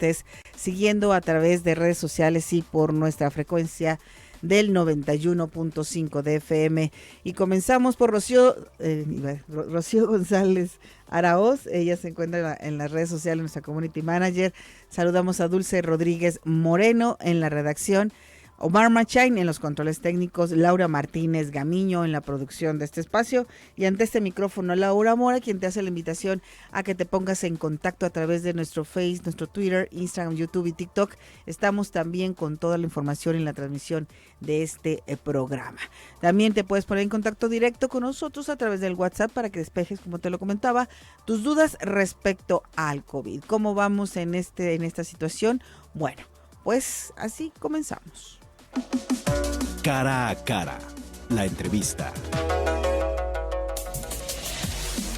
estés siguiendo a través de redes sociales y por nuestra frecuencia del 91.5 de FM. Y comenzamos por Rocío González Araoz. Ella se encuentra en las redes sociales, nuestra community manager. Saludamos a Dulce Rodríguez Moreno en la redacción, Omar Machain en los controles técnicos, Laura Martínez Gamiño en la producción de este espacio, y ante este micrófono Laura Mora, quien te hace la invitación a que te pongas en contacto a través de nuestro Face, nuestro Twitter, Instagram, YouTube y TikTok. Estamos también con toda la información en la transmisión de este programa. También te puedes poner en contacto directo con nosotros a través del WhatsApp para que despejes, como te lo comentaba, tus dudas respecto al COVID. ¿Cómo vamos en esta situación? Bueno, pues así comenzamos. Cara a cara, la entrevista.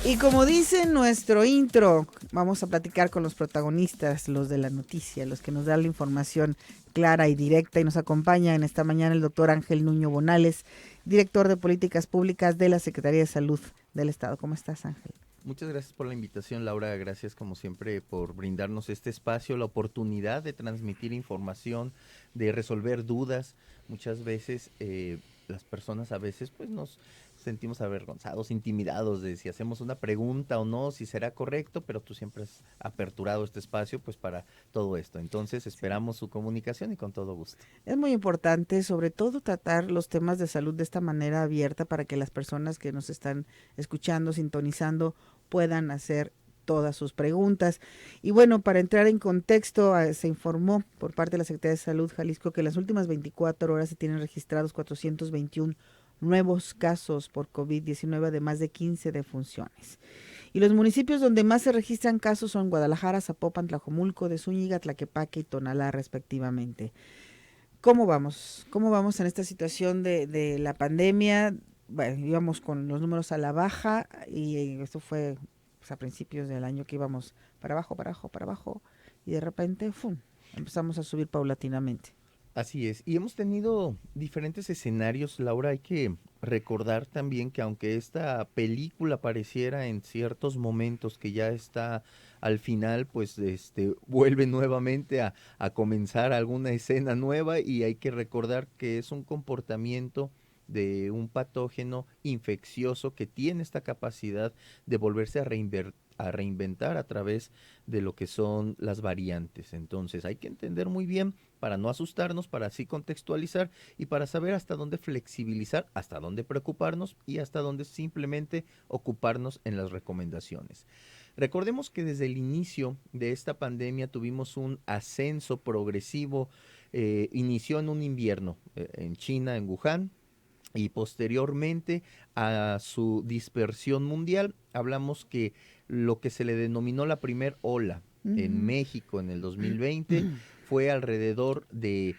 Y como dice nuestro intro, vamos a platicar con los protagonistas, los de la noticia, los que nos dan la información clara y directa, y nos acompaña en esta mañana el doctor Ángel Nuño Bonales, director de Políticas Públicas de la Secretaría de Salud del Estado. ¿Cómo estás, Ángel? Muchas gracias por la invitación, Laura. Gracias, como siempre, por brindarnos este espacio, la oportunidad de transmitir información, de resolver dudas. Muchas veces las personas a veces pues nos sentimos avergonzados, intimidados de si hacemos una pregunta o no, si será correcto, pero tú siempre has aperturado este espacio pues para todo esto. Entonces esperamos su comunicación y con todo gusto. Es muy importante, sobre todo, tratar los temas de salud de esta manera abierta para que las personas que nos están escuchando, sintonizando, puedan hacer todas sus preguntas. Y bueno, para entrar en contexto, se informó por parte de la Secretaría de Salud Jalisco que en las últimas 24 horas se tienen registrados 421 nuevos casos por COVID-19, además de 15 defunciones. Y los municipios donde más se registran casos son Guadalajara, Zapopan, Tlajomulco, de Zúñiga, Tlaquepaque y Tonalá, respectivamente. ¿Cómo vamos? ¿Cómo vamos en esta situación de la pandemia? Bueno, íbamos con los números a la baja y esto fue pues, a principios del año que íbamos para abajo, para abajo, para abajo, y de repente ¡fum!, empezamos a subir paulatinamente. Así es, y hemos tenido diferentes escenarios, Laura. Hay que recordar también que aunque esta película pareciera en ciertos momentos que ya está al final, pues vuelve nuevamente a comenzar alguna escena nueva, y hay que recordar que es un comportamiento de un patógeno infeccioso que tiene esta capacidad de volverse a reinventar a través de lo que son las variantes. Entonces hay que entender muy bien para no asustarnos, para así contextualizar y para saber hasta dónde flexibilizar, hasta dónde preocuparnos y hasta dónde simplemente ocuparnos en las recomendaciones. Recordemos que desde el inicio de esta pandemia tuvimos un ascenso progresivo, inició en un invierno en China, en Wuhan, y posteriormente a su dispersión mundial. Hablamos que lo que se le denominó la primer ola en México en el 2020 fue alrededor de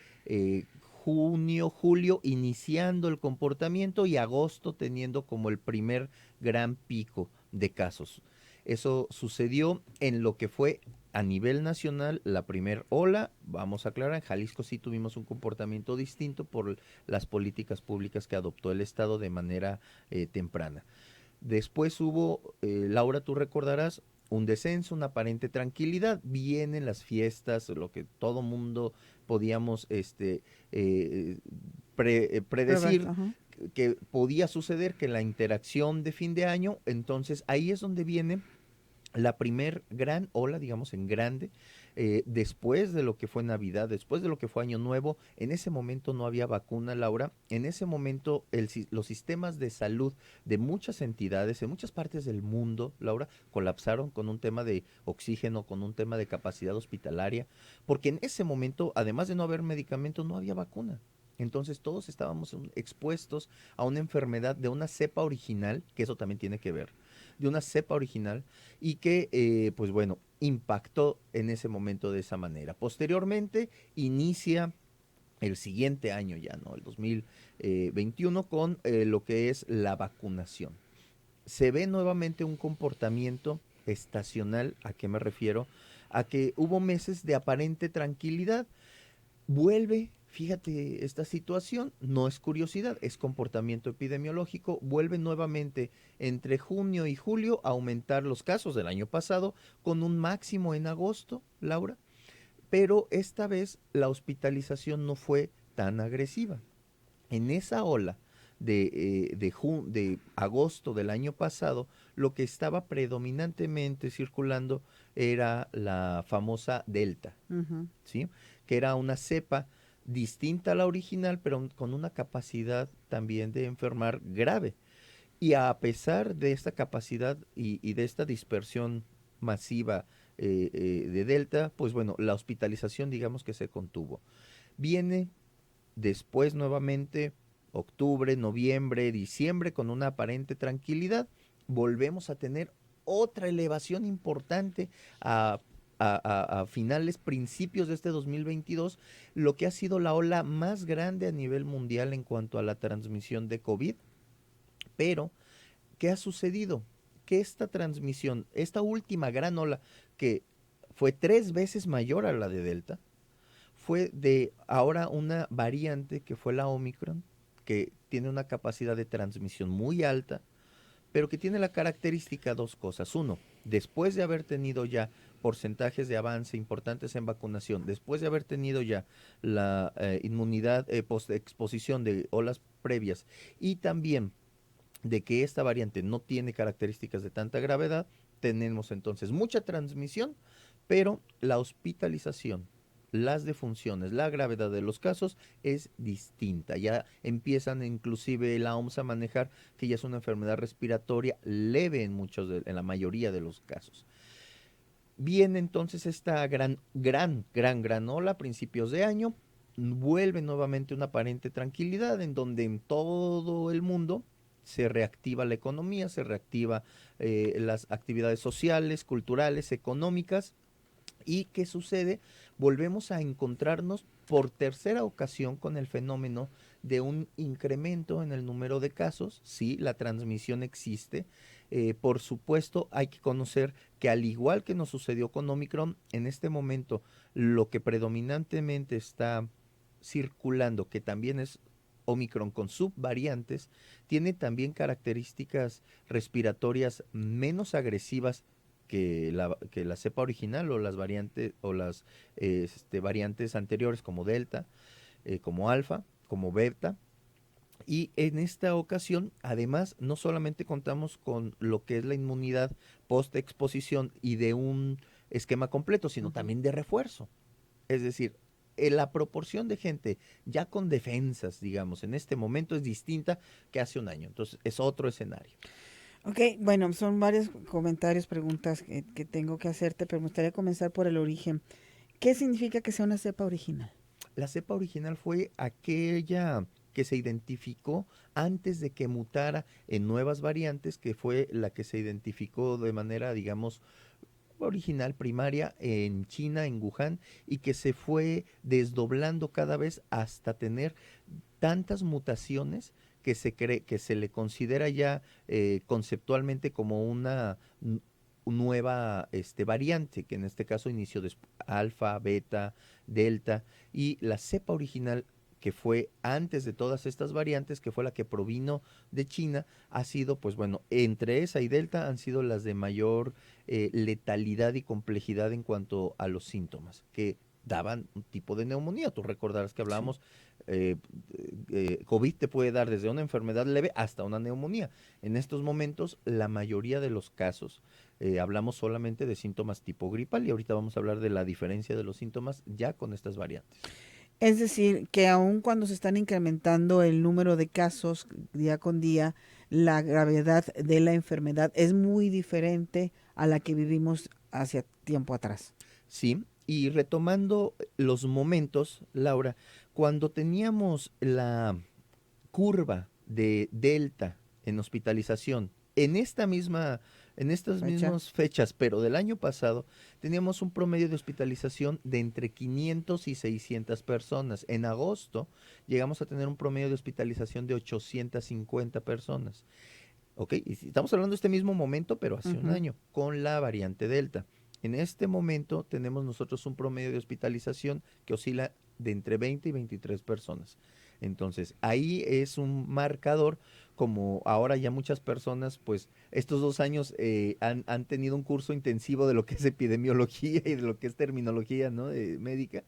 junio, julio, iniciando el comportamiento, y agosto teniendo como el primer gran pico de casos. Eso sucedió en lo que fue a nivel nacional la primer ola. Vamos a aclarar, en Jalisco sí tuvimos un comportamiento distinto por las políticas públicas que adoptó el Estado de manera temprana. Después hubo, Laura, tú recordarás, un descenso, una aparente tranquilidad. Vienen las fiestas, lo que todo mundo podíamos predecir que podía suceder, que la interacción de fin de año. Entonces ahí es donde viene la primer gran ola, digamos en grande, después de lo que fue Navidad, después de lo que fue Año Nuevo. En ese momento no había vacuna, Laura. En ese momento los sistemas de salud de muchas entidades, en muchas partes del mundo, Laura, colapsaron con un tema de oxígeno, con un tema de capacidad hospitalaria, porque en ese momento, además de no haber medicamentos, no había vacuna. Entonces todos estábamos expuestos a una enfermedad de una cepa original, que eso también tiene que ver, de una cepa original, y que, pues bueno, impactó en ese momento de esa manera. Posteriormente inicia el siguiente año ya, ¿no? El 2021 con lo que es la vacunación. Se ve nuevamente un comportamiento estacional. ¿A qué me refiero? A que hubo meses de aparente tranquilidad. Vuelve, fíjate, esta situación no es curiosidad, es comportamiento epidemiológico. Vuelve nuevamente entre junio y julio a aumentar los casos del año pasado, con un máximo en agosto, Laura. pero esta vez la hospitalización no fue tan agresiva. En esa ola de agosto del año pasado, lo que estaba predominantemente circulando era la famosa Delta, Ujú. ¿sí? Que era una cepa distinta a la original, pero con una capacidad también de enfermar grave. Y a pesar de esta capacidad y de esta dispersión masiva de Delta, pues bueno, la hospitalización digamos que se contuvo. Viene después nuevamente octubre, noviembre, diciembre con una aparente tranquilidad. Volvemos a tener otra elevación importante a finales, principios de este 2022, lo que ha sido la ola más grande a nivel mundial en cuanto a la transmisión de COVID. Pero, ¿qué ha sucedido? Que esta transmisión, esta última gran ola, que fue 3 veces mayor a la de Delta, fue de ahora una variante que fue la Omicron, que tiene una capacidad de transmisión muy alta, pero que tiene la característica dos cosas. Uno, después de haber tenido ya porcentajes de avance importantes en vacunación, después de haber tenido ya la inmunidad post-exposición de olas previas y también de que esta variante no tiene características de tanta gravedad, tenemos entonces mucha transmisión, pero la hospitalización, las defunciones, la gravedad de los casos es distinta. Ya empiezan inclusive la OMS a manejar que ya es una enfermedad respiratoria leve en la mayoría de los casos. Viene entonces esta gran ola a principios de año, vuelve nuevamente una aparente tranquilidad en donde en todo el mundo se reactiva la economía, se reactiva las actividades sociales, culturales, económicas. ¿Y qué sucede? Volvemos a encontrarnos por tercera ocasión con el fenómeno de un incremento en el número de casos. Sí, la transmisión existe. Por supuesto, hay que conocer que al igual que nos sucedió con Omicron, en este momento lo que predominantemente está circulando, que también es Omicron con subvariantes, tiene también características respiratorias menos agresivas que la cepa original o las variantes variantes anteriores como Delta, como Alfa, como Beta. Y en esta ocasión, además, no solamente contamos con lo que es la inmunidad post-exposición y de un esquema completo, sino también de refuerzo. Es decir, la proporción de gente ya con defensas, digamos, en este momento es distinta que hace un año. Entonces, es otro escenario. Ok, bueno, son varios comentarios, preguntas que tengo que hacerte, pero me gustaría comenzar por el origen. ¿Qué significa que sea una cepa original? La cepa original fue aquella que se identificó antes de que mutara en nuevas variantes, que fue la que se identificó de manera, digamos, original, primaria, en China, en Wuhan, y que se fue desdoblando cada vez hasta tener tantas mutaciones que se cree, que se le considera ya conceptualmente como una nueva variante, que en este caso inició alfa, beta, delta, y la cepa original que fue antes de todas estas variantes, que fue la que provino de China, ha sido, pues bueno, entre esa y delta han sido las de mayor letalidad y complejidad en cuanto a los síntomas, que daban un tipo de neumonía. Tú recordarás que Sí. hablábamos, eh, COVID te puede dar desde una enfermedad leve hasta una neumonía. En estos momentos, la mayoría de los casos, hablamos solamente de síntomas tipo gripal y ahorita vamos a hablar de la diferencia de los síntomas ya con estas variantes. Es decir, que aun cuando se están incrementando el número de casos día con día, la gravedad de la enfermedad es muy diferente a la que vivimos hacia tiempo atrás. Sí, y retomando los momentos, Laura, cuando teníamos la curva de delta en hospitalización en estas Fecha. mismas fechas, pero del año pasado, teníamos un promedio de hospitalización de entre 500 y 600 personas. En agosto llegamos a tener un promedio de hospitalización de 850 personas. ¿Ok? Y estamos hablando de este mismo momento, pero hace un Ujú. año, con la variante Delta. En este momento tenemos nosotros un promedio de hospitalización que oscila de entre 20 y 23 personas. Entonces, ahí es un marcador, como ahora ya muchas personas, pues estos 2 años han tenido un curso intensivo de lo que es epidemiología y de lo que es terminología, ¿no? Médica.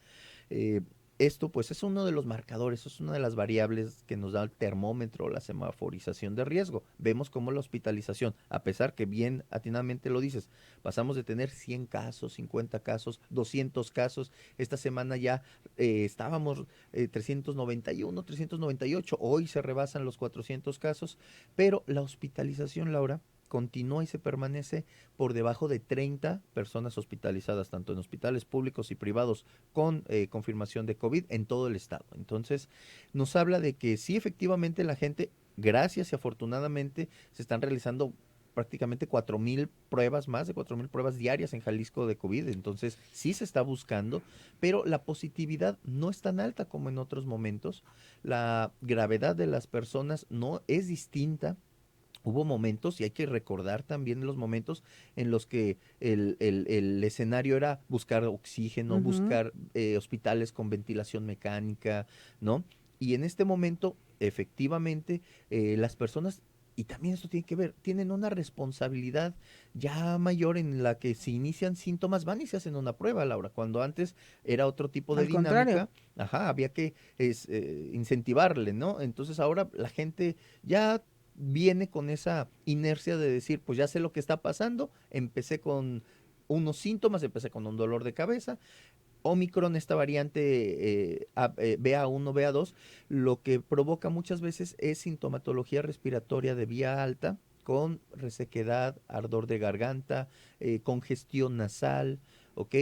Eh, Esto pues es uno de los marcadores, es una de las variables que nos da el termómetro, la semaforización de riesgo. Vemos cómo la hospitalización, a pesar que bien atinadamente lo dices, pasamos de tener 100 casos, 50 casos, 200 casos, esta semana ya estábamos 391, 398, hoy se rebasan los 400 casos, pero la hospitalización, Laura, continúa y se permanece por debajo de 30 personas hospitalizadas, tanto en hospitales públicos y privados con confirmación de COVID en todo el estado. Entonces, nos habla de que sí, efectivamente, la gente, gracias y afortunadamente, se están realizando prácticamente 4,000 pruebas, más de 4,000 pruebas diarias en Jalisco de COVID, entonces sí se está buscando, pero la positividad no es tan alta como en otros momentos, la gravedad de las personas no es distinta. Hubo momentos, y hay que recordar también los momentos en los que el escenario era buscar oxígeno, Ujú. buscar hospitales con ventilación mecánica, ¿no? Y en este momento, efectivamente, las personas, y también esto tiene que ver, tienen una responsabilidad ya mayor en la que si inician síntomas, van y se hacen una prueba, Laura, cuando antes era otro tipo de Al contrario. dinámica, ajá, había que incentivarle, ¿no? Entonces ahora la gente ya viene con esa inercia de decir, pues ya sé lo que está pasando, empecé con unos síntomas, empecé con un dolor de cabeza, Omicron, esta variante BA1, BA2, lo que provoca muchas veces es sintomatología respiratoria de vía alta, con resequedad, ardor de garganta, congestión nasal, ¿ok?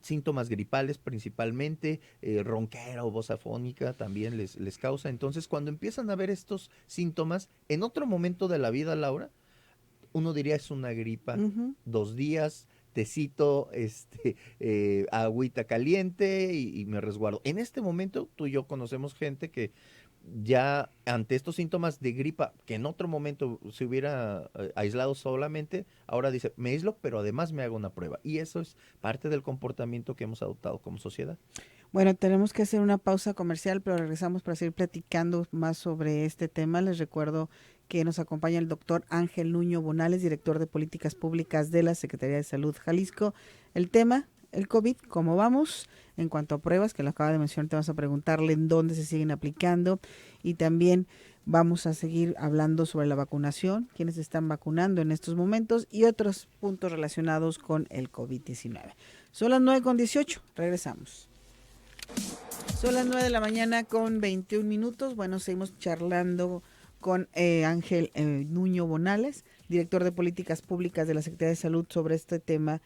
Síntomas gripales principalmente, ronquera o voz afónica también les causa. Entonces, cuando empiezan a ver estos síntomas, en otro momento de la vida, Laura, uno diría es una gripa, Ujú. 2 días, tecito, agüita caliente y me resguardo. En este momento, tú y yo conocemos gente que ya ante estos síntomas de gripa, que en otro momento se hubiera aislado solamente, ahora dice, me aíslo, pero además me hago una prueba. Y eso es parte del comportamiento que hemos adoptado como sociedad. Bueno, tenemos que hacer una pausa comercial, pero regresamos para seguir platicando más sobre este tema. Les recuerdo que nos acompaña el doctor Ángel Nuño Bonales, director de Políticas Públicas de la Secretaría de Salud Jalisco. El tema, el COVID, ¿cómo vamos? En cuanto a pruebas, que lo acaba de mencionar, te vamos a preguntarle en dónde se siguen aplicando y también vamos a seguir hablando sobre la vacunación, quiénes están vacunando en estos momentos y otros puntos relacionados con el COVID-19. Son las 9:18, regresamos. Son las 9 de la mañana con 21 minutos. Bueno, seguimos charlando con Ángel Nuño Bonales, director de Políticas Públicas de la Secretaría de Salud, sobre este tema.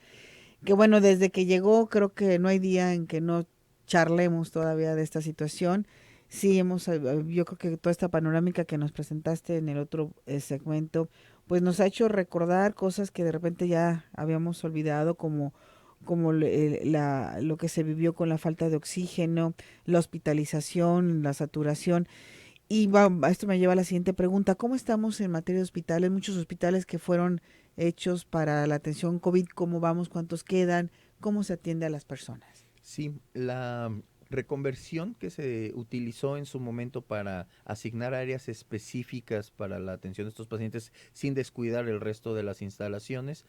Que bueno, desde que llegó, creo que no hay día en que no charlemos todavía de esta situación. Sí, yo creo que toda esta panorámica que nos presentaste en el otro segmento, pues nos ha hecho recordar cosas que de repente ya habíamos olvidado, como lo que se vivió con la falta de oxígeno, la hospitalización, la saturación. Y esto me lleva a la siguiente pregunta. ¿Cómo estamos en materia de hospitales? Muchos hospitales que fueron hechos para la atención COVID, ¿cómo vamos? ¿Cuántos quedan? ¿Cómo se atiende a las personas? Sí, la reconversión que se utilizó en su momento para asignar áreas específicas para la atención de estos pacientes sin descuidar el resto de las instalaciones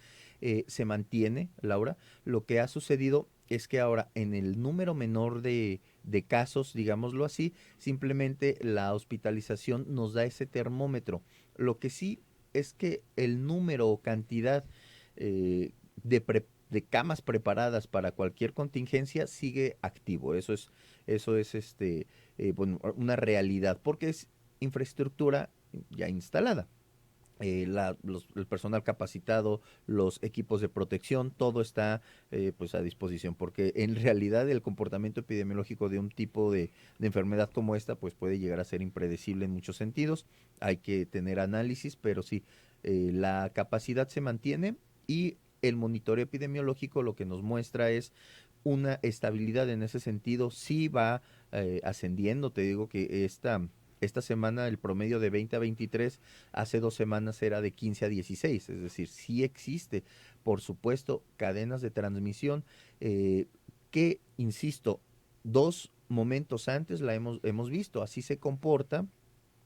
se mantiene, Laura. Lo que ha sucedido es que ahora en el número menor de casos, digámoslo así, simplemente la hospitalización nos da ese termómetro. Lo que sí es que el número o cantidad de camas preparadas para cualquier contingencia sigue activo. Eso es bueno, una realidad, porque es infraestructura ya instalada. El personal capacitado, los equipos de protección, todo está pues a disposición, porque en realidad el comportamiento epidemiológico de un tipo de enfermedad como esta pues puede llegar a ser impredecible en muchos sentidos. Hay que tener análisis, pero sí, la capacidad se mantiene y el monitoreo epidemiológico lo que nos muestra es una estabilidad en ese sentido. Sí va ascendiendo, te digo que esta semana el promedio de 20 a 23, hace 2 semanas era de 15 a 16, es decir, sí existe, por supuesto, cadenas de transmisión que, insisto, dos momentos antes la hemos visto, así se comporta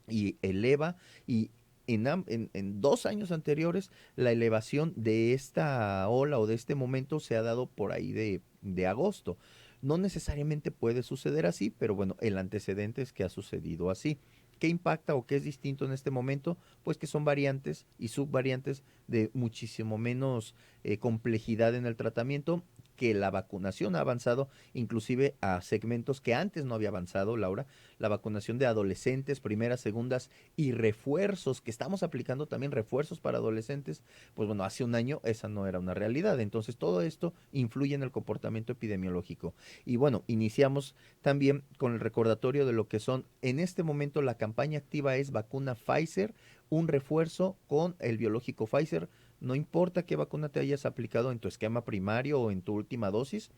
y eleva y en 2 años anteriores la elevación de esta ola o de este momento se ha dado por ahí de agosto. No necesariamente puede suceder así, pero bueno, el antecedente es que ha sucedido así. ¿Qué impacta o qué es distinto en este momento? Pues que son variantes y subvariantes de muchísimo menos complejidad en el tratamiento, que la vacunación ha avanzado inclusive a segmentos que antes no había avanzado, Laura, la vacunación de adolescentes, primeras, segundas y refuerzos, que estamos aplicando también refuerzos para adolescentes, pues bueno, hace un año esa no era una realidad, entonces todo esto influye en el comportamiento epidemiológico. Y bueno, iniciamos también con el recordatorio de lo que son, en este momento la campaña activa es vacuna Pfizer, un refuerzo con el biológico Pfizer, no importa qué vacuna te hayas aplicado en tu esquema primario o en tu última dosis,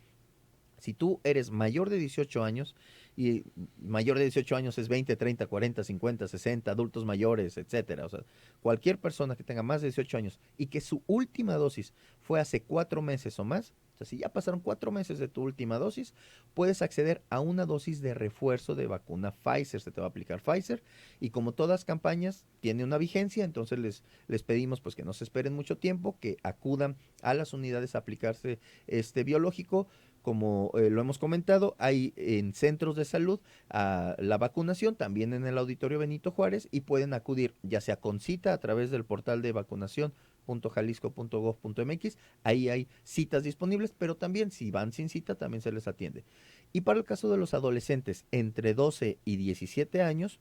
si tú eres mayor de 18 años, y mayor de 18 años es 20, 30, 40, 50, 60, adultos mayores, etcétera, o sea, cualquier persona que tenga más de 18 años y que su última dosis fue hace 4 meses o más, o sea, si ya pasaron 4 meses de tu última dosis, puedes acceder a una dosis de refuerzo de vacuna Pfizer, se te va a aplicar Pfizer, y como todas campañas, tiene una vigencia, entonces les pedimos pues que no se esperen mucho tiempo, que acudan a las unidades a aplicarse este biológico. Como lo hemos comentado, hay en centros de salud la vacunación, también en el Auditorio Benito Juárez, y pueden acudir ya sea con cita a través del portal de vacunación.jalisco.gov.mx, ahí hay citas disponibles, pero también si van sin cita también se les atiende. Y para el caso de los adolescentes entre 12 y 17 años,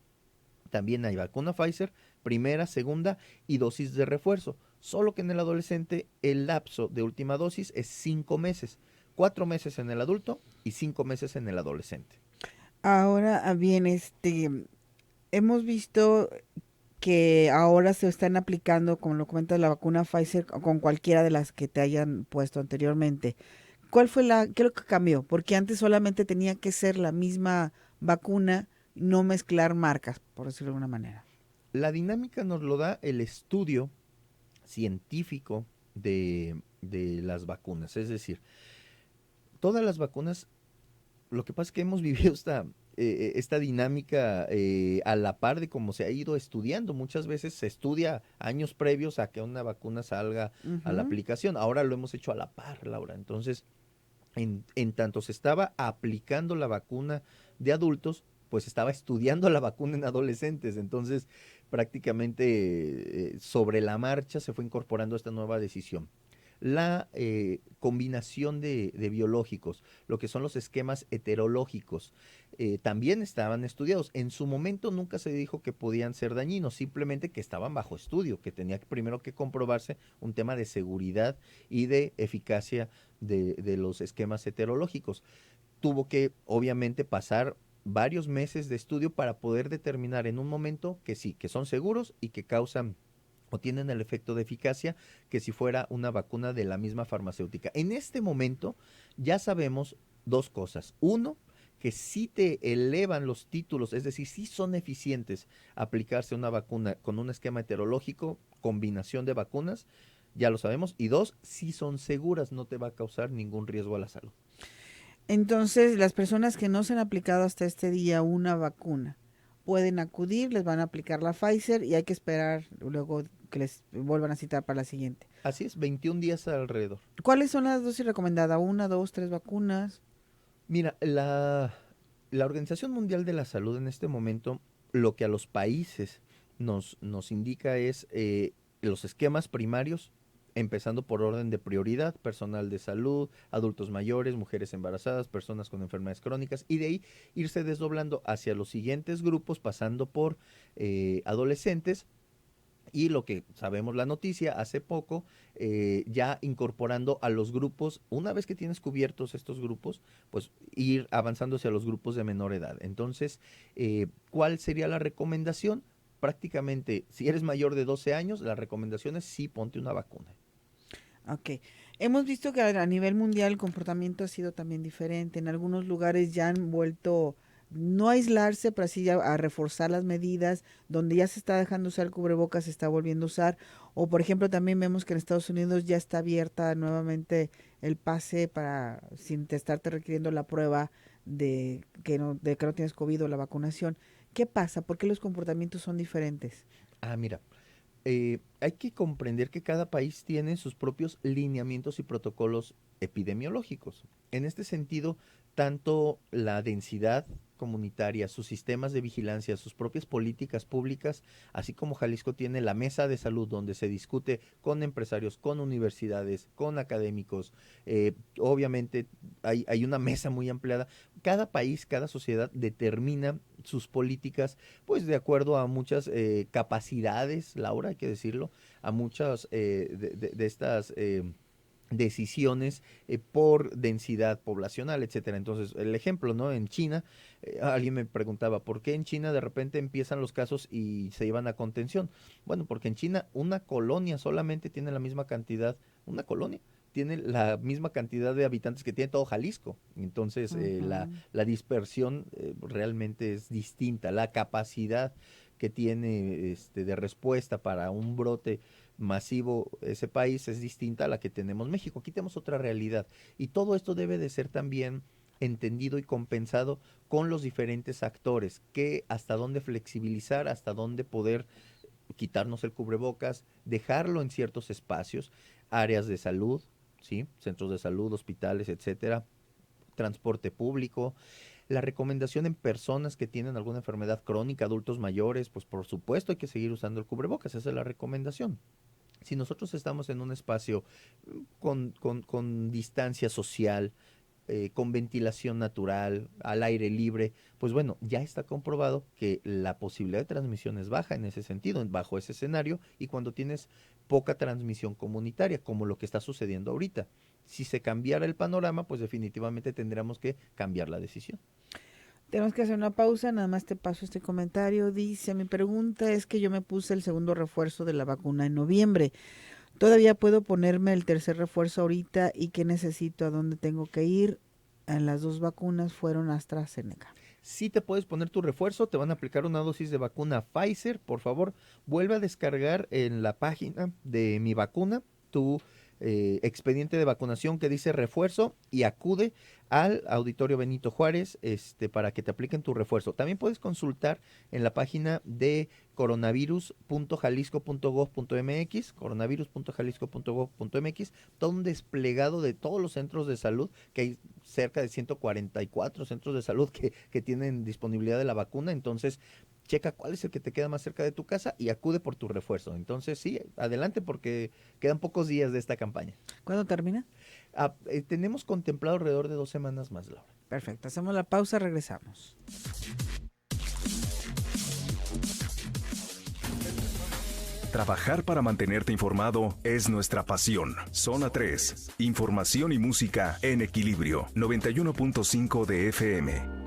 también hay vacuna Pfizer, primera, segunda y dosis de refuerzo. Solo que en el adolescente el lapso de última dosis es 5 meses. 4 meses en el adulto y 5 meses en el adolescente. Ahora bien, hemos visto que ahora se están aplicando, como lo comentas, la vacuna Pfizer con cualquiera de las que te hayan puesto anteriormente. ¿Qué es lo que cambió? Porque antes solamente tenía que ser la misma vacuna, no mezclar marcas, por decirlo de alguna manera. La dinámica nos lo da el estudio científico de las vacunas. Es decir, todas las vacunas, lo que pasa es que hemos vivido esta dinámica a la par de cómo se ha ido estudiando. Muchas veces se estudia años previos a que una vacuna salga a la Ujú. aplicación. Ahora lo hemos hecho a la par, Laura. Entonces, en tanto se estaba aplicando la vacuna de adultos, pues estaba estudiando la vacuna en adolescentes. Entonces, prácticamente sobre la marcha se fue incorporando esta nueva decisión. La combinación de biológicos, lo que son los esquemas heterológicos, también estaban estudiados. En su momento nunca se dijo que podían ser dañinos, simplemente que estaban bajo estudio, que tenía primero que comprobarse un tema de seguridad y de eficacia de los esquemas heterológicos. Tuvo que, obviamente, pasar varios meses de estudio para poder determinar en un momento que sí, que son seguros y que causan o tienen el efecto de eficacia que si fuera una vacuna de la misma farmacéutica. En este momento ya sabemos dos cosas. Uno, que sí te elevan los títulos, es decir, sí son eficientes aplicarse una vacuna con un esquema heterológico, combinación de vacunas, ya lo sabemos. Y dos, sí son seguras, no te va a causar ningún riesgo a la salud. Entonces, las personas que no se han aplicado hasta este día una vacuna pueden acudir, les van a aplicar la Pfizer y hay que esperar luego que les vuelvan a citar para la siguiente. Así es, 21 días alrededor. ¿Cuáles son las dosis recomendadas? ¿Una, dos, tres vacunas? Mira, la Organización Mundial de la Salud en este momento lo que a los países nos indica es los esquemas primarios, empezando por orden de prioridad, personal de salud, adultos mayores, mujeres embarazadas, personas con enfermedades crónicas, y de ahí irse desdoblando hacia los siguientes grupos, pasando por adolescentes, y lo que sabemos la noticia hace poco, ya incorporando a los grupos, una vez que tienes cubiertos estos grupos, pues ir avanzando hacia los grupos de menor edad. Entonces, ¿cuál sería la recomendación? Prácticamente, si eres mayor de 12 años, la recomendación es sí, ponte una vacuna. Ok. Hemos visto que a nivel mundial el comportamiento ha sido también diferente. En algunos lugares ya han vuelto no aislarse, pero así a reforzar las medidas, donde ya se está dejando usar el cubrebocas, se está volviendo a usar, o por ejemplo también vemos que en Estados Unidos ya está abierta nuevamente el pase para, sin te estarte requiriendo la prueba de que no tienes COVID o la vacunación. ¿Qué pasa? ¿Por qué los comportamientos son diferentes? Mira, hay que comprender que cada país tiene sus propios lineamientos y protocolos epidemiológicos. En este sentido, tanto la densidad comunitaria, sus sistemas de vigilancia, sus propias políticas públicas, así como Jalisco tiene la mesa de salud donde se discute con empresarios, con universidades, con académicos, obviamente hay una mesa muy ampliada. Cada país, cada sociedad determina sus políticas, pues de acuerdo a muchas capacidades, Laura, hay que decirlo, a muchas de estas decisiones por densidad poblacional, etcétera. Entonces, el ejemplo, ¿no? En China, alguien me preguntaba, ¿por qué en China de repente empiezan los casos y se llevan a contención? Bueno, porque en China una colonia solamente tiene la misma cantidad, una colonia tiene la misma cantidad de habitantes que tiene todo Jalisco. Entonces, la dispersión realmente es distinta. La capacidad que tiene de respuesta para un brote masivo ese país es distinta a la que tenemos México. Aquí tenemos otra realidad y todo esto debe de ser también entendido y compensado con los diferentes actores, que hasta dónde flexibilizar, hasta dónde poder quitarnos el cubrebocas, dejarlo en ciertos espacios, áreas de salud, ¿sí? Centros de salud, hospitales, etcétera, transporte público. La recomendación en personas que tienen alguna enfermedad crónica, adultos mayores, pues por supuesto hay que seguir usando el cubrebocas, esa es la recomendación. Si nosotros estamos en un espacio con distancia social, con ventilación natural, al aire libre, pues bueno, ya está comprobado que la posibilidad de transmisión es baja en ese sentido, bajo ese escenario, y cuando tienes poca transmisión comunitaria, como lo que está sucediendo ahorita. Si se cambiara el panorama, pues definitivamente tendríamos que cambiar la decisión. Tenemos que hacer una pausa, nada más te paso este comentario. Dice, mi pregunta es que yo me puse el segundo refuerzo de la vacuna en noviembre. ¿Todavía puedo ponerme el tercer refuerzo ahorita y qué necesito, a dónde tengo que ir? En las dos vacunas fueron AstraZeneca. Sí te puedes poner tu refuerzo, te van a aplicar una dosis de vacuna Pfizer. Por favor, vuelve a descargar en la página de Mi Vacuna tu expediente de vacunación que dice refuerzo y acude al Auditorio Benito Juárez para que te apliquen tu refuerzo. También puedes consultar en la página de coronavirus.jalisco.gov.mx, coronavirus.jalisco.gov.mx, todo un desplegado de todos los centros de salud, que hay cerca de 144 centros de salud que tienen disponibilidad de la vacuna. Entonces, checa cuál es el que te queda más cerca de tu casa y acude por tu refuerzo. Entonces, sí, adelante porque quedan pocos días de esta campaña. ¿Cuándo termina? Tenemos contemplado alrededor de 2 semanas más, Laura. Perfecto, hacemos la pausa, regresamos. Trabajar para mantenerte informado es nuestra pasión. Zona 3, información y música en equilibrio, 91.5 de FM.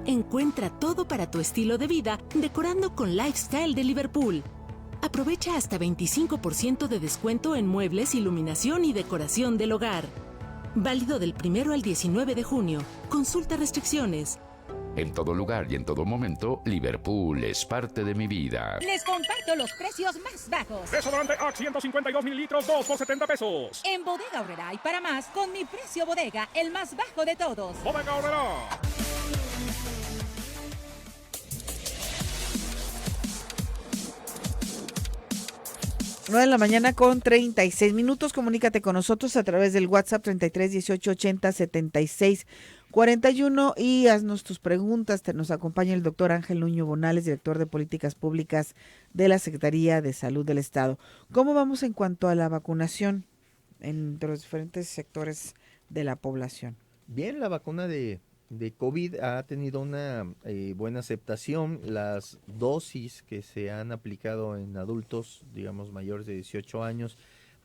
Encuentra todo para tu estilo de vida decorando con Lifestyle de Liverpool. Aprovecha hasta 25% de descuento en muebles, iluminación y decoración del hogar. Válido del 1 al 19 de junio. Consulta restricciones. En todo lugar y en todo momento, Liverpool es parte de mi vida. Les comparto los precios más bajos. Desodorante Axe 152 mililitros, 2 por 70 pesos. En Bodega Aurrerá y para más, con mi precio bodega, el más bajo de todos. Bodega Aurrerá. 9 de la mañana con 36 minutos. Comunícate con nosotros a través del WhatsApp 33 18 80 76 41 y haznos tus preguntas. Nos acompaña el doctor Ángel Nuño Bonales, director de Políticas Públicas de la Secretaría de Salud del Estado. ¿Cómo vamos en cuanto a la vacunación entre los diferentes sectores de la población? Bien, la vacuna de COVID ha tenido una buena aceptación. Las dosis que se han aplicado en adultos, digamos, mayores de 18 años,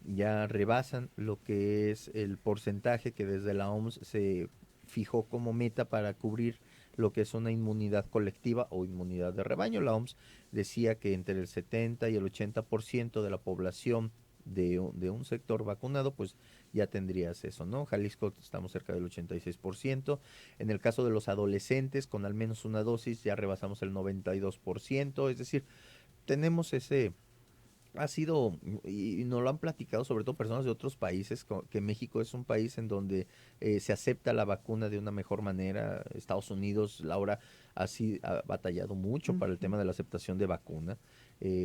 ya rebasan lo que es el porcentaje que desde la OMS se fijó como meta para cubrir lo que es una inmunidad colectiva o inmunidad de rebaño. La OMS decía que entre el 70 y el 80% de la población de un sector vacunado, pues ya tendrías eso, ¿no? Jalisco estamos cerca del 86%. En el caso de los adolescentes, con al menos una dosis, ya rebasamos el 92%. Es decir, tenemos ese... Ha sido, y nos lo han platicado sobre todo personas de otros países, que México es un país en donde se acepta la vacuna de una mejor manera. Estados Unidos, Laura, ha batallado mucho para el tema de la aceptación de vacuna.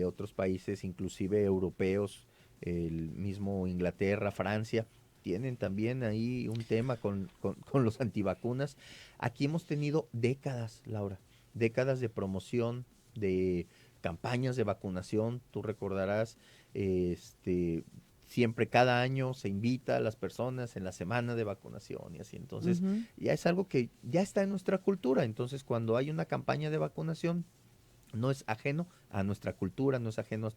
Otros países, inclusive europeos, el mismo Inglaterra, Francia, tienen también ahí un tema con los antivacunas. Aquí hemos tenido décadas, Laura, décadas de promoción, de campañas de vacunación. Tú recordarás, siempre cada año se invita a las personas en la semana de vacunación y así. Entonces, ya es algo que ya está en nuestra cultura. Entonces, cuando hay una campaña de vacunación, no es ajeno a nuestra cultura, no es ajeno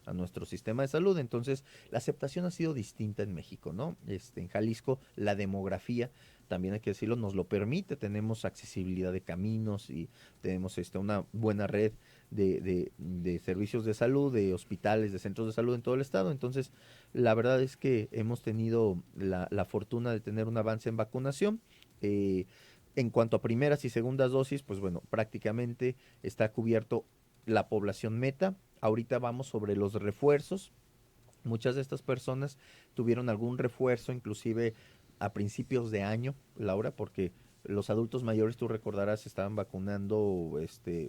a nuestro sistema de salud. Entonces, la aceptación ha sido distinta en México, ¿no? En Jalisco, la demografía, también hay que decirlo, nos lo permite. Tenemos accesibilidad de caminos y tenemos una buena red de servicios de salud, de hospitales, de centros de salud en todo el estado. Entonces, la verdad es que hemos tenido la fortuna de tener un avance en vacunación. En cuanto a primeras y segundas dosis, pues bueno, prácticamente está cubierto la población meta. Ahorita vamos sobre los refuerzos. Muchas de estas personas tuvieron algún refuerzo, inclusive a principios de año, Laura, porque los adultos mayores, tú recordarás, estaban vacunando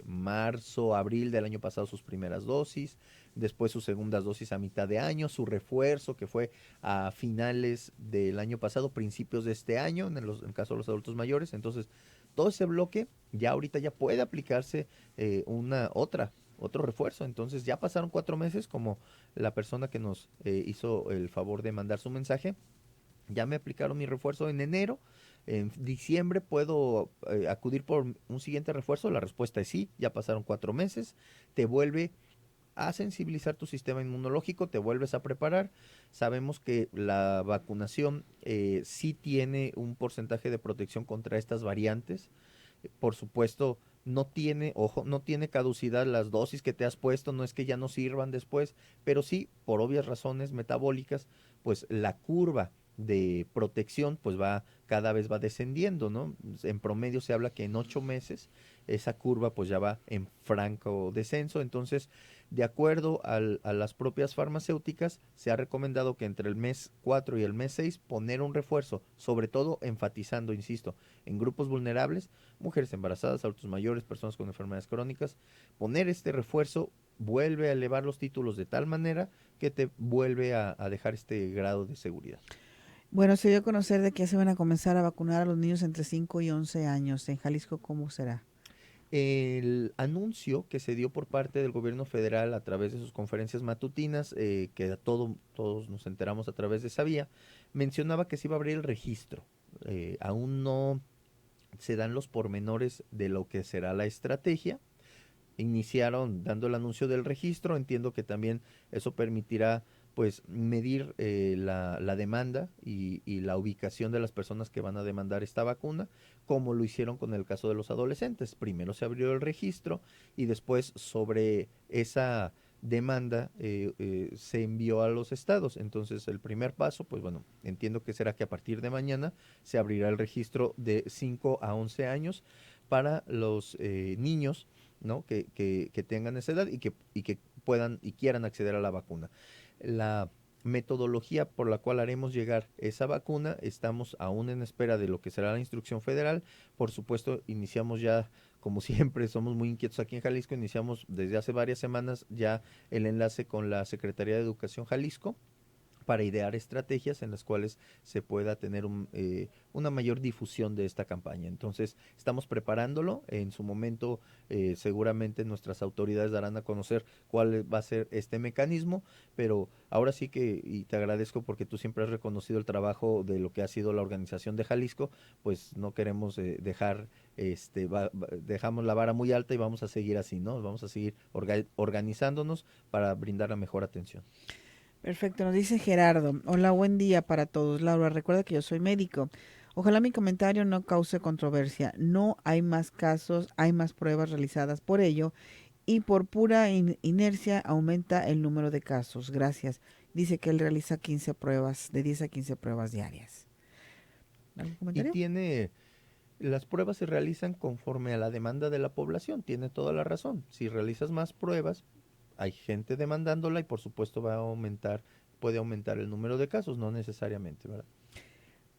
marzo, abril del año pasado sus primeras dosis, después sus segundas dosis a mitad de año, su refuerzo que fue a finales del año pasado, principios de este año, en el caso de los adultos mayores. Entonces, todo ese bloque ya ahorita ya puede aplicarse otro refuerzo. Entonces, ya pasaron 4 meses, como la persona que nos hizo el favor de mandar su mensaje. Ya me aplicaron mi refuerzo en enero. En diciembre puedo acudir por un siguiente refuerzo. La respuesta es sí, ya pasaron 4 meses. Te vuelve a sensibilizar tu sistema inmunológico, te vuelves a preparar. Sabemos que la vacunación sí tiene un porcentaje de protección contra estas variantes. Por supuesto, no tiene caducidad las dosis que te has puesto, no es que ya no sirvan después, pero sí, por obvias razones metabólicas, pues la curva de protección pues cada vez va descendiendo, ¿no? En promedio se habla que en 8 meses esa curva pues ya va en franco descenso. Entonces, de acuerdo a las propias farmacéuticas, se ha recomendado que entre el mes 4 y el mes 6 poner un refuerzo, sobre todo enfatizando, insisto, en grupos vulnerables, mujeres embarazadas, adultos mayores, personas con enfermedades crónicas. Poner este refuerzo vuelve a elevar los títulos de tal manera que te vuelve a dejar este grado de seguridad. Bueno, se dio a conocer de que se van a comenzar a vacunar a los niños entre 5 y 11 años. En Jalisco, ¿cómo será? El anuncio que se dio por parte del gobierno federal a través de sus conferencias matutinas, que todos nos enteramos a través de esa vía, mencionaba que se iba a abrir el registro. Aún no se dan los pormenores de lo que será la estrategia. Iniciaron dando el anuncio del registro. Entiendo que también eso permitirá pues medir la demanda y la ubicación de las personas que van a demandar esta vacuna, como lo hicieron con el caso de los adolescentes. Primero se abrió el registro y después sobre esa demanda se envió a los estados. Entonces el primer paso, pues bueno, entiendo que será que a partir de mañana se abrirá el registro de 5 a 11 años para los niños, ¿no? que tengan esa edad y que puedan y quieran acceder a la vacuna. La metodología por la cual haremos llegar esa vacuna, estamos aún en espera de lo que será la instrucción federal. Por supuesto, iniciamos ya, como siempre, somos muy inquietos aquí en Jalisco, iniciamos desde hace varias semanas ya el enlace con la Secretaría de Educación Jalisco para idear estrategias en las cuales se pueda tener una mayor difusión de esta campaña. Entonces, estamos preparándolo. En su momento, seguramente nuestras autoridades darán a conocer cuál va a ser este mecanismo, pero ahora sí que, y te agradezco porque tú siempre has reconocido el trabajo de lo que ha sido la organización de Jalisco, pues no queremos dejar, dejamos la vara muy alta y vamos a seguir así, ¿no? Vamos a seguir organizándonos para brindar la mejor atención. Perfecto, nos dice Gerardo. Hola, buen día para todos. Laura, recuerda que yo soy médico. Ojalá mi comentario no cause controversia. No hay más casos, hay más pruebas realizadas por ello y por pura inercia aumenta el número de casos. Gracias. dice que él realiza 15 pruebas, de 10 a 15 pruebas diarias. ¿Algún comentario? Las pruebas se realizan conforme a la demanda de la población, tiene toda la razón. Si realizas más pruebas, hay gente demandándola y por supuesto puede aumentar el número de casos, no necesariamente, ¿verdad?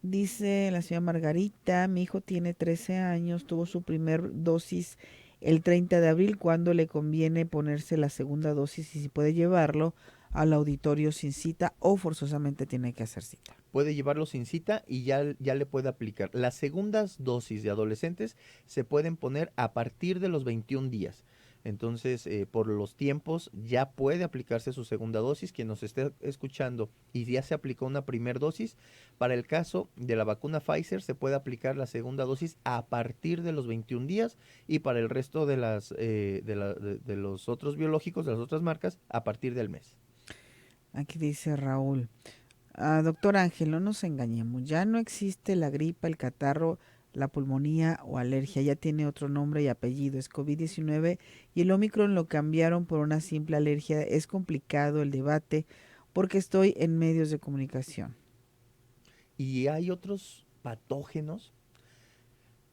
Dice la señora Margarita, mi hijo tiene 13 años, tuvo su primer dosis el 30 de abril, ¿cuándo le conviene ponerse la segunda dosis y si puede llevarlo al auditorio sin cita o forzosamente tiene que hacer cita? Puede llevarlo sin cita y ya le puede aplicar. Las segundas dosis de adolescentes se pueden poner a partir de los 21 días. Entonces, por los tiempos, ya puede aplicarse su segunda dosis. Quien nos esté escuchando y ya se aplicó una primera dosis, para el caso de la vacuna Pfizer, se puede aplicar la segunda dosis a partir de los 21 días y para el resto de los otros biológicos, de las otras marcas, a partir del mes. Aquí dice Raúl, doctor Ángel, no nos engañemos, ya no existe la gripa, el catarro, la pulmonía o alergia, ya tiene otro nombre y apellido, es COVID-19 y el Omicron lo cambiaron por una simple alergia. Es complicado el debate porque estoy en medios de comunicación. Y hay otros patógenos.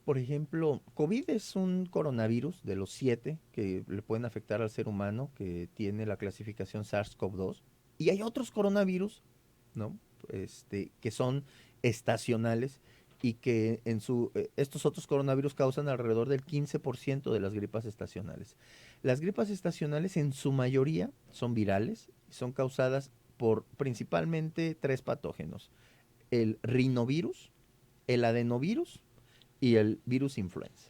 Por ejemplo, COVID es un coronavirus de los 7 que le pueden afectar al ser humano, que tiene la clasificación SARS-CoV-2. Y hay otros coronavirus, ¿no? Que son estacionales y que estos otros coronavirus causan alrededor del 15% de las gripas estacionales. Las gripas estacionales en su mayoría son virales y son causadas por principalmente 3 patógenos: el rinovirus, el adenovirus y el virus influenza.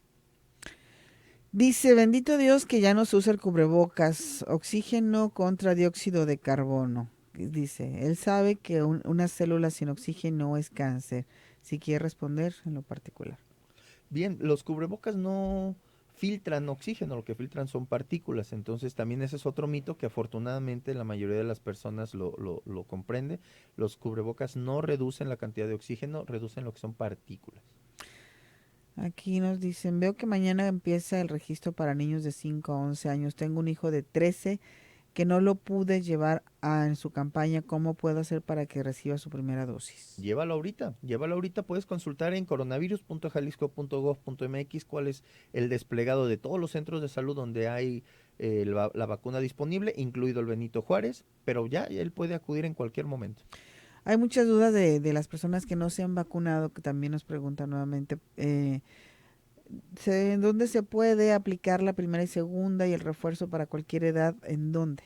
Dice, bendito Dios que ya no se usa el cubrebocas, oxígeno contra dióxido de carbono. Dice, él sabe que una célula sin oxígeno es cáncer. Si quiere responder en lo particular. Bien, los cubrebocas no filtran oxígeno, lo que filtran son partículas. Entonces también ese es otro mito que afortunadamente la mayoría de las personas lo comprende. Los cubrebocas no reducen la cantidad de oxígeno, reducen lo que son partículas. Aquí nos dicen, veo que mañana empieza el registro para niños de 5 a 11 años. Tengo un hijo de 13 que no lo pude llevar en su campaña. ¿Cómo puedo hacer para que reciba su primera dosis? Llévalo ahorita. Puedes consultar en coronavirus.jalisco.gov.mx cuál es el desplegado de todos los centros de salud donde hay la vacuna disponible, incluido el Benito Juárez, pero ya él puede acudir en cualquier momento. Hay muchas dudas de las personas que no se han vacunado, que también nos preguntan nuevamente, ¿en dónde se puede aplicar la primera y segunda y el refuerzo para cualquier edad? ¿En dónde?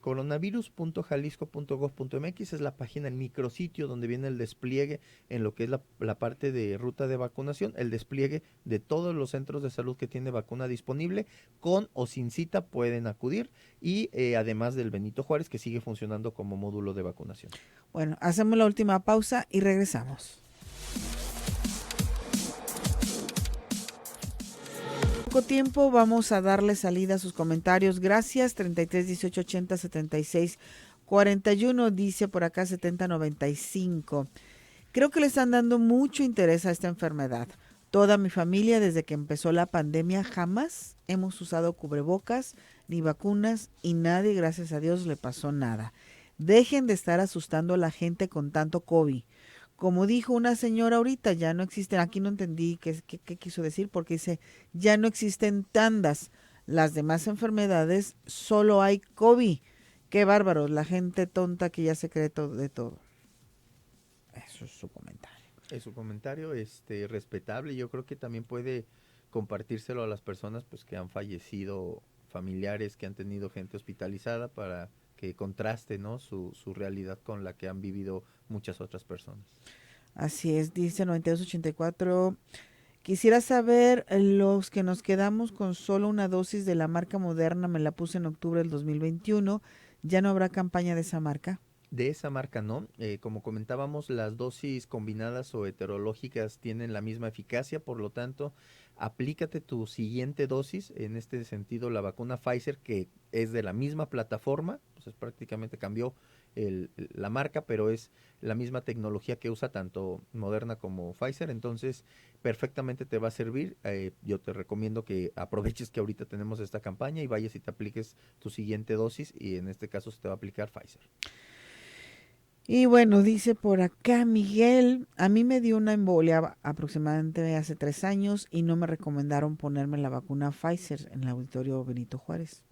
Coronavirus.jalisco.gov.mx es la página, el micrositio donde viene el despliegue en lo que es la parte de ruta de vacunación, el despliegue de todos los centros de salud que tiene vacuna disponible, con o sin cita pueden acudir, y además del Benito Juárez, que sigue funcionando como módulo de vacunación. Bueno, hacemos la última pausa y regresamos. Tiempo, vamos a darle salida a sus comentarios. Gracias. 33 18 80 76 41, dice por acá 70 95. Creo que le están dando mucho interés a esta enfermedad. Toda mi familia, desde que empezó la pandemia, jamás hemos usado cubrebocas ni vacunas y nadie, gracias a Dios, le pasó nada. Dejen de estar asustando a la gente con tanto COVID. Como dijo una señora ahorita, ya no existen, aquí no entendí qué quiso decir, porque dice, ya no existen tandas. Las demás enfermedades, solo hay COVID. Qué bárbaro, la gente tonta que ya se cree de todo. Eso es su comentario. Es su comentario, respetable. Yo creo que también puede compartírselo a las personas pues que han fallecido, familiares que han tenido gente hospitalizada, para que contraste, ¿no?, su realidad con la que han vivido muchas otras personas. Así es, dice 9284. Quisiera saber, los que nos quedamos con solo una dosis de la marca Moderna, me la puse en octubre del 2021, ¿ya no habrá campaña de esa marca? De esa marca no, como comentábamos, las dosis combinadas o heterológicas tienen la misma eficacia, por lo tanto, aplícate tu siguiente dosis, en este sentido la vacuna Pfizer, que es de la misma plataforma, pues prácticamente cambió la marca, pero es la misma tecnología que usa tanto Moderna como Pfizer, entonces perfectamente te va a servir. Yo te recomiendo que aproveches que ahorita tenemos esta campaña y vayas y te apliques tu siguiente dosis, y en este caso se te va a aplicar Pfizer. Y bueno, dice por acá Miguel, a mí me dio una embolia aproximadamente hace 3 años y no me recomendaron ponerme la vacuna Pfizer en el auditorio Benito Juárez.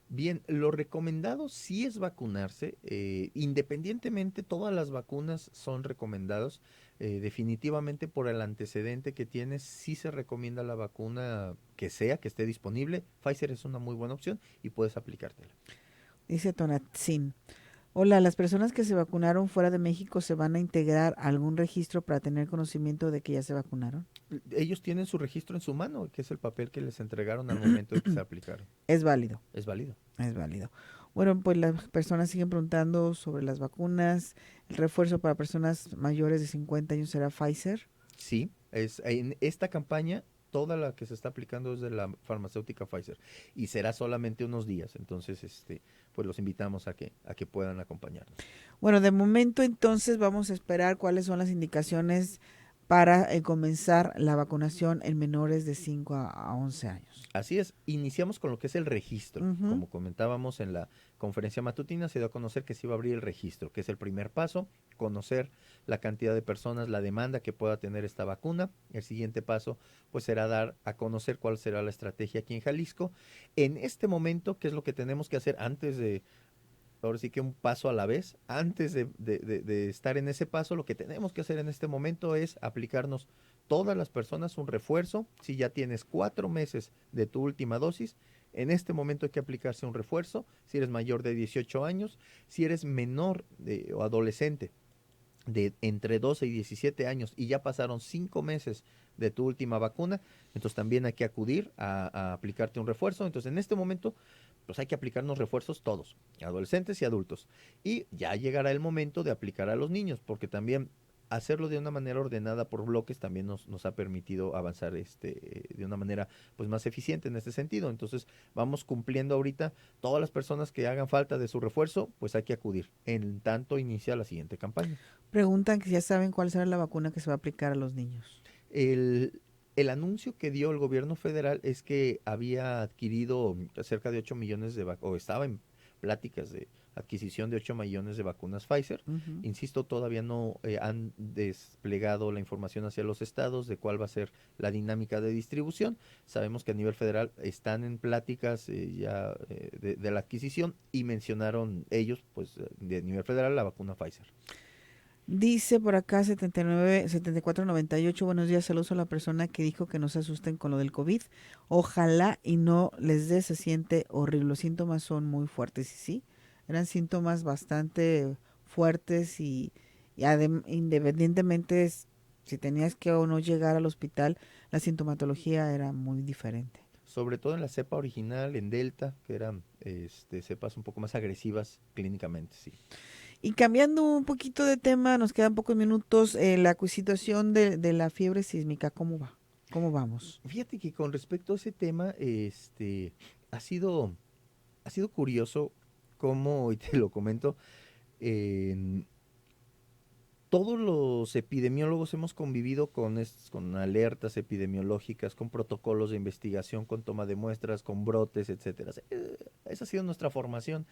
Bien, lo recomendado sí es vacunarse. Independientemente, todas las vacunas son recomendadas. Definitivamente por el antecedente que tienes, sí se recomienda la vacuna que sea, que esté disponible. Pfizer es una muy buena opción y puedes aplicártela. Dice Tonatzin, hola, las personas que se vacunaron fuera de México se van a integrar a algún registro para tener conocimiento de que ya se vacunaron. Ellos tienen su registro en su mano, que es el papel que les entregaron al momento de que se aplicaron. Es válido. Es válido. Es válido. Bueno, pues las personas siguen preguntando sobre las vacunas. El refuerzo para personas mayores de 50 años será Pfizer. Sí, en esta campaña toda la que se está aplicando es de la farmacéutica Pfizer y será solamente unos días, entonces pues los invitamos a que puedan acompañarnos. Bueno, de momento entonces vamos a esperar cuáles son las indicaciones para comenzar la vacunación en menores de 5 a 11 años. Así es, iniciamos con lo que es el registro. Ujú. Como comentábamos en la conferencia matutina, se dio a conocer que se iba a abrir el registro, que es el primer paso, conocer la cantidad de personas, la demanda que pueda tener esta vacuna. El siguiente paso, pues será dar a conocer cuál será la estrategia aquí en Jalisco. En este momento, ¿qué es lo que tenemos que hacer antes de, ahora sí que un paso a la vez, antes de estar en ese paso, lo que tenemos que hacer en este momento es aplicarnos todas las personas un refuerzo? Si ya tienes 4 meses de tu última dosis, en este momento hay que aplicarse un refuerzo. Si eres mayor de 18 años, si eres menor o adolescente de entre 12 y 17 años y ya pasaron 5 meses de tu última vacuna, entonces también hay que acudir a aplicarte un refuerzo. Entonces en este momento pues hay que aplicarnos refuerzos todos, adolescentes y adultos. Y ya llegará el momento de aplicar a los niños, porque también hacerlo de una manera ordenada por bloques también nos ha permitido avanzar de una manera pues más eficiente en este sentido. Entonces vamos cumpliendo ahorita todas las personas que hagan falta de su refuerzo, pues hay que acudir en tanto inicia la siguiente campaña. Preguntan que ya saben cuál será la vacuna que se va a aplicar a los niños. El anuncio que dio el gobierno federal es que había adquirido cerca de 8 millones de vacunas, o estaba en pláticas de adquisición de 8 millones de vacunas Pfizer. Ujú. Insisto, todavía no han desplegado la información hacia los estados de cuál va a ser la dinámica de distribución. Sabemos que a nivel federal están en pláticas de la adquisición y mencionaron ellos, pues de nivel federal, la vacuna Pfizer. Dice por acá 7498, buenos días, saludos a la persona que dijo que no se asusten con lo del COVID. Ojalá y no les dé, se siente horrible. Los síntomas son muy fuertes. Y sí, eran síntomas bastante fuertes y independientemente si tenías que o no llegar al hospital, la sintomatología era muy diferente. Sobre todo en la cepa original, en Delta, que eran cepas un poco más agresivas clínicamente, sí. Y cambiando un poquito de tema, nos quedan pocos minutos, la situación de la fiebre sísmica, ¿cómo va? ¿Cómo vamos? Fíjate que con respecto a ese tema, ha sido curioso cómo, y te lo comento, todos los epidemiólogos hemos convivido con alertas epidemiológicas, con protocolos de investigación, con toma de muestras, con brotes, etcétera. Esa ha sido nuestra formación.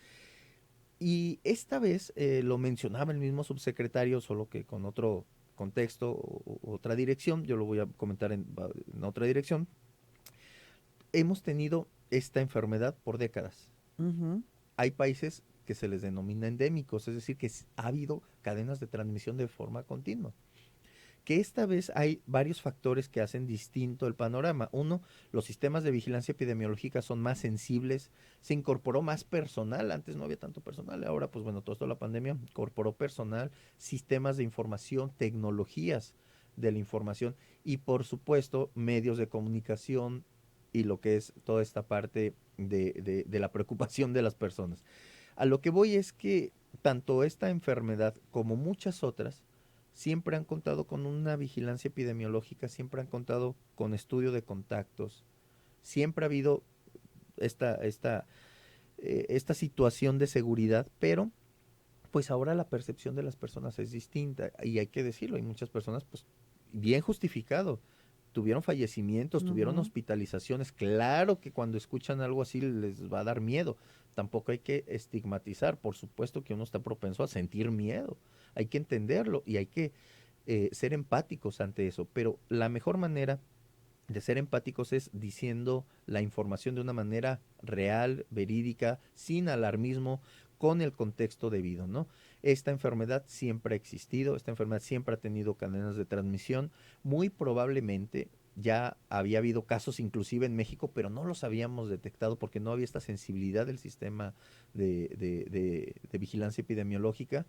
Y esta vez lo mencionaba el mismo subsecretario, solo que con otro contexto, otra dirección. Yo lo voy a comentar en otra dirección. Hemos tenido esta enfermedad por décadas. Uh-huh. Hay países que se les denomina endémicos, es decir, que ha habido cadenas de transmisión de forma continua. Que esta vez hay varios factores que hacen distinto el panorama. Uno, los sistemas de vigilancia epidemiológica son más sensibles, se incorporó más personal, antes no había tanto personal, ahora pues bueno, todo esto de la pandemia incorporó personal, sistemas de información, tecnologías de la información y por supuesto medios de comunicación y lo que es toda esta parte de la preocupación de las personas. A lo que voy es que tanto esta enfermedad como muchas otras siempre han contado con una vigilancia epidemiológica, siempre han contado con estudio de contactos, siempre ha habido esta situación de seguridad, pero pues ahora la percepción de las personas es distinta y hay que decirlo, hay muchas personas pues bien justificado, tuvieron fallecimientos, tuvieron hospitalizaciones. Claro que cuando escuchan algo así les va a dar miedo. Tampoco hay que estigmatizar. Por supuesto que uno está propenso a sentir miedo. Hay que entenderlo y hay que ser empáticos ante eso. Pero la mejor manera de ser empáticos es diciendo la información de una manera real, verídica, sin alarmismo, con el contexto debido, ¿no? Esta enfermedad siempre ha existido, esta enfermedad siempre ha tenido cadenas de transmisión, muy probablemente ya había habido casos inclusive en México, pero no los habíamos detectado porque no había esta sensibilidad del sistema de vigilancia epidemiológica.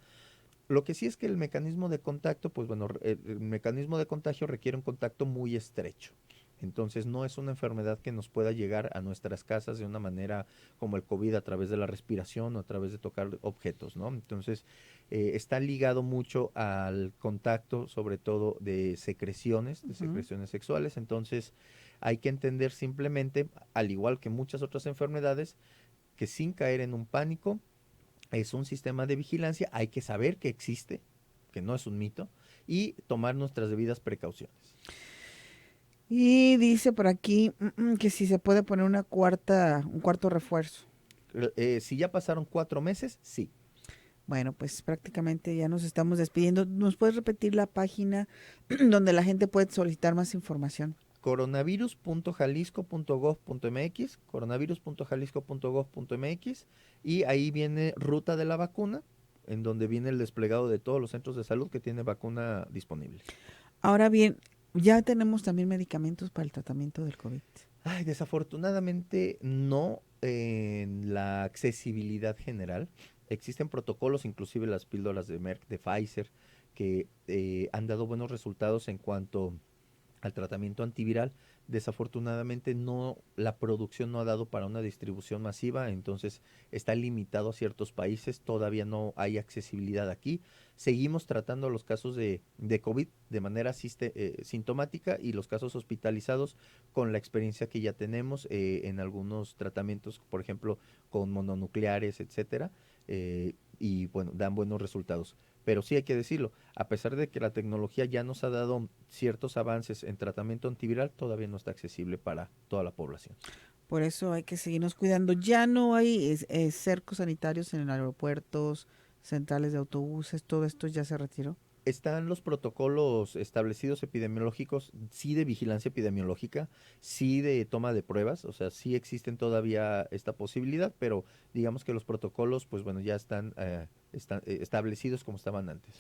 Lo que sí es que el mecanismo de contacto, pues bueno, el mecanismo de contagio requiere un contacto muy estrecho. Entonces no es una enfermedad que nos pueda llegar a nuestras casas de una manera como el COVID a través de la respiración o a través de tocar objetos, ¿no? Entonces está ligado mucho al contacto, sobre todo de secreciones sexuales. Entonces hay que entender simplemente, al igual que muchas otras enfermedades, que sin caer en un pánico, es un sistema de vigilancia, hay que saber que existe, que no es un mito, y tomar nuestras debidas precauciones. Y dice por aquí que si se puede poner un cuarto refuerzo. Si ya pasaron 4 meses, sí. Bueno, pues prácticamente ya nos estamos despidiendo. ¿Nos puedes repetir la página donde la gente puede solicitar más información? coronavirus.jalisco.gov.mx, coronavirus.jalisco.gov.mx, y ahí viene ruta de la vacuna, en donde viene el desplegado de todos los centros de salud que tiene vacuna disponible. Ahora bien, ya tenemos también medicamentos para el tratamiento del COVID. Ay, desafortunadamente no en la accesibilidad general. Existen protocolos, inclusive las píldoras de Merck, de Pfizer, que han dado buenos resultados en cuanto al tratamiento antiviral. Desafortunadamente no, la producción no ha dado para una distribución masiva, entonces está limitado a ciertos países, todavía no hay accesibilidad aquí. Seguimos tratando los casos de COVID de manera sintomática y los casos hospitalizados con la experiencia que ya tenemos en algunos tratamientos, por ejemplo, con mononucleares, etcétera, y bueno, dan buenos resultados. Pero sí hay que decirlo, a pesar de que la tecnología ya nos ha dado ciertos avances en tratamiento antiviral, todavía no está accesible para toda la población. Por eso hay que seguirnos cuidando. Ya no hay cercos sanitarios en aeropuertos, centrales de autobuses, todo esto ya se retiró. Están los protocolos establecidos epidemiológicos, sí de vigilancia epidemiológica, sí de toma de pruebas, o sea, sí existen todavía esta posibilidad, pero digamos que los protocolos, pues bueno, ya están establecidos como estaban antes.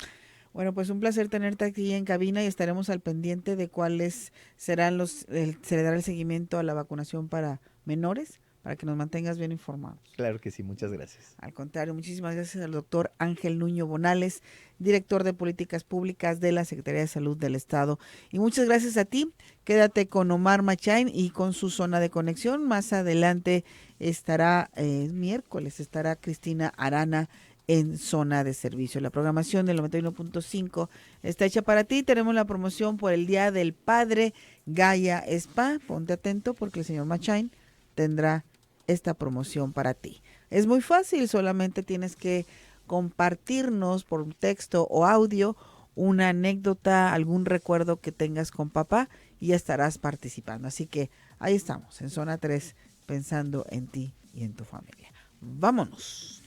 Bueno, pues un placer tenerte aquí en cabina y estaremos al pendiente de cuáles serán se le dará el seguimiento a la vacunación para menores, para que nos mantengas bien informados. Claro que sí, muchas gracias. Al contrario, muchísimas gracias al doctor Ángel Nuño Bonales, director de Políticas Públicas de la Secretaría de Salud del Estado. Y muchas gracias a ti. Quédate con Omar Machain y con su zona de conexión. Más adelante estará, miércoles, estará Cristina Arana en zona de servicio. La programación del 91.5 está hecha para ti. Tenemos la promoción por el Día del Padre, Gaia Spa. Ponte atento porque el señor Machain tendrá esta promoción para ti. Es muy fácil, solamente tienes que compartirnos por texto o audio una anécdota, algún recuerdo que tengas con papá y ya estarás participando. Así que ahí estamos, en Zona 3, pensando en ti y en tu familia. ¡Vámonos!